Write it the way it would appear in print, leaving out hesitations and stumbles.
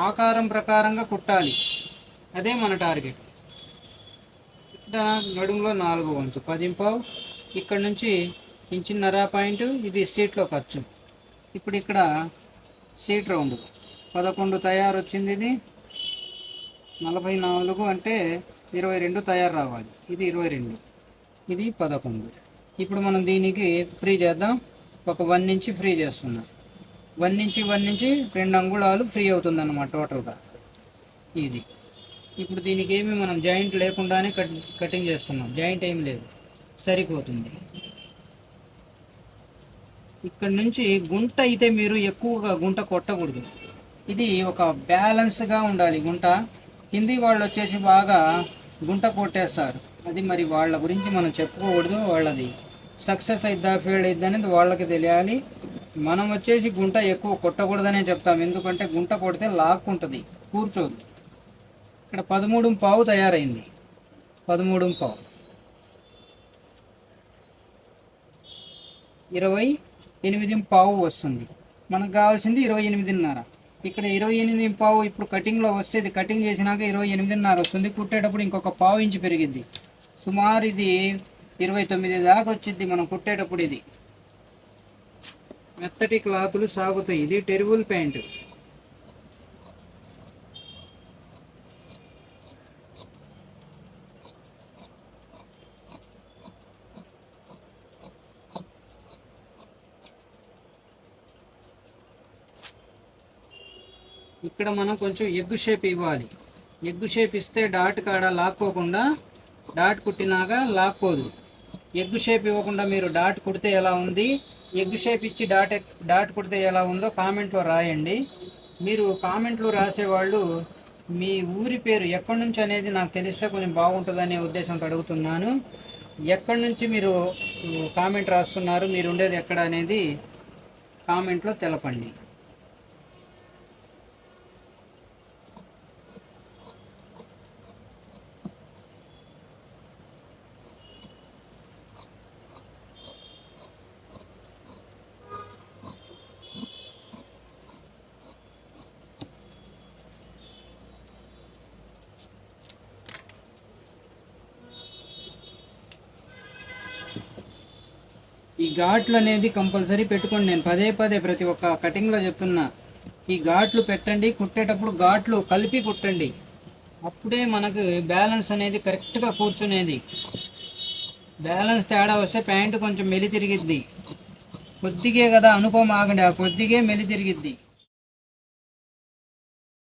ఆకారం ప్రకారంగా కుట్టాలి, అదే మన టార్గెట్. ఇక్కడ నడుములో 4 వంతు 10 ఇక్కడ నుంచి ఇంచున్నర పాయింట్, ఇది సీట్లో ఖర్చు. ఇప్పుడు ఇక్కడ సీట్ రౌండ్ 11 తయారు వచ్చింది, ఇది 44 అంటే 22 తయారు రావాలి, ఇది 22, ఇది 11. ఇప్పుడు మనం దీనికి ఫ్రీ చేద్దాం, ఒక 1 ఇంచ్ ఫ్రీ చేస్తున్నాం. 1 ఇంచ్ 2 అంగుళాలు ఫ్రీ అవుతుంది అన్నమాట టోటల్గా ఇది. ఇప్పుడు దీనికి ఏమి మనం జాయింట్ లేకుండానే కటింగ్ చేస్తున్నాం, జాయింట్ ఏం లేదు, సరిపోతుంది. ఇక్కడ నుంచి గుంట అయితే మీరు ఎక్కువగా గుంట కొట్టకూడదు, ఇది ఒక బ్యాలెన్స్గా ఉండాలి గుంట. హిందీ వాళ్ళు వచ్చేసి బాగా గుంట కొట్టేస్తారు, అది మరి వాళ్ళ గురించి మనం చెప్పుకోకూడదు, వాళ్ళది సక్సెస్ అయిద్దా ఫెయిల్ అయిద్దా అనేది వాళ్ళకి తెలియాలి. మనం వచ్చేసి గుంట ఎక్కువ కొట్టకూడదనే చెప్తాం, ఎందుకంటే గుంట కొడితే లాక్కుంటుంది, కూర్చోదు. ఇక్కడ 13 తయారైంది, 13 28 వస్తుంది. మనకు కావాల్సింది 28.5. ఇక్కడ 28 ఇప్పుడు కటింగ్లో వస్తుంది, కటింగ్ చేసినాక 28.5 వస్తుంది. కుట్టేటప్పుడు ఇంకొక 1/2 ఇంచ్ పెరిగిద్ది, సుమారు ఇది 29 దాకా వచ్చింది మనం కుట్టేటప్పుడు. ఇది మెత్తటి క్లాతులు సాగుతాయి, ఇది టెరిబుల్ ప్యాంటు. ఇక్కడ మనం కొంచెం ఎగ్గు షేప్ ఇవ్వాలి, ఎగ్గు షేప్ ఇస్తే డాట్ కాడ లాక్కోకుండా, డాట్ కుట్టినాక లాక్కోదు. ఎగ్గు షేప్ ఇవ్వకుండా మీరు డాట్ కుడితే ఎలా ఉంది, ఎగ్గు షేప్ ఇచ్చి డాట్ కుడితే ఎలా ఉందో కామెంట్లో రాయండి. మీరు కామెంట్లో రాసేవాళ్ళు మీ ఊరి పేరు ఎక్కడి నుంచి అనేది నాకు తెలిస్తే కొంచెం బాగుంటుందనే ఉద్దేశంతో అడుగుతున్నాను. ఎక్కడి నుంచి మీరు కామెంట్ రాస్తున్నారు, మీరు ఉండేది ఎక్కడ అనేది కామెంట్లో తెలపండి. ఈ ఘాట్లు అనేది కంపల్సరీ పెట్టుకోండి, నేను పదే ప్రతి ఒక్క కటింగ్లో చెప్తున్నా. ఈ ఘాట్లు పెట్టండి, కుట్టేటప్పుడు ఘాట్లు కలిపి కుట్టండి, అప్పుడే మనకు బ్యాలెన్స్ అనేది కరెక్ట్గా కూర్చునేది. బ్యాలెన్స్ తేడా వస్తే ప్యాంటు కొంచెం మెలి తిరిగిద్ది, కొద్దిగే కదా అనుకోమాగండి, ఆ కొద్దిగే మెలి తిరిగిద్ది.